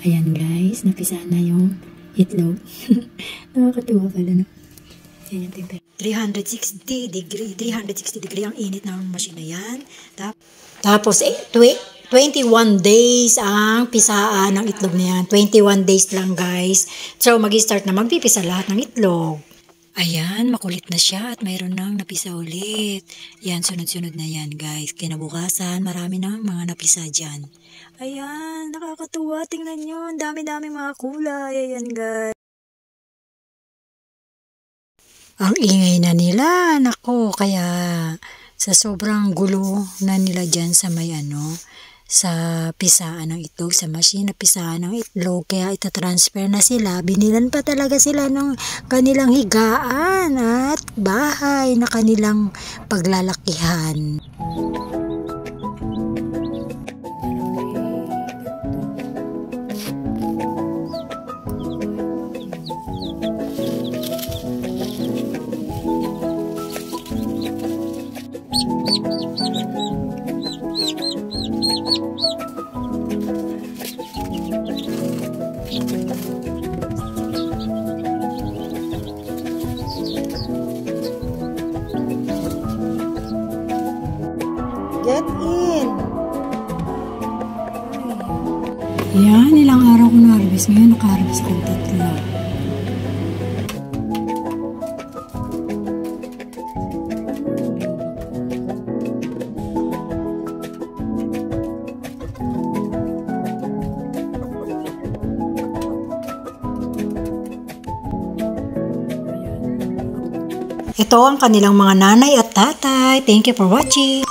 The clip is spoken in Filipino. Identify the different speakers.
Speaker 1: Ayan guys, napisa na yung itlog. Nakakatuwa pala, no? Ayan yung temperature. 360 degree ang init ng machine na yan. Tapos 21 days ang pisaan ng itlog na yan. 21 days lang guys. So mag-start na magpipisa lahat ng itlog. Ayan, makulit na siya at mayroon nang napisa ulit. Yan, sunod-sunod na yan guys. Kinabukasan, marami nang mga napisa dyan. Ayan, nakakatuwa. Tingnan nyo, dami-dami mga kulay. Ayan guys. Ang ingay na nila, nako, kaya sa sobrang gulo na nila dyan sa may sa pisaan ng itlog, sa machine na pisaan ng itlog, kaya itatransfer na sila. Binilan pa talaga sila ng kanilang higaan at bahay na kanilang paglalakihan. Get in! Yan, ilang araw ko na-harvest. Ngayon, naka-harvest ko 3. Ito ang kanilang mga nanay at tatay. Thank you for watching.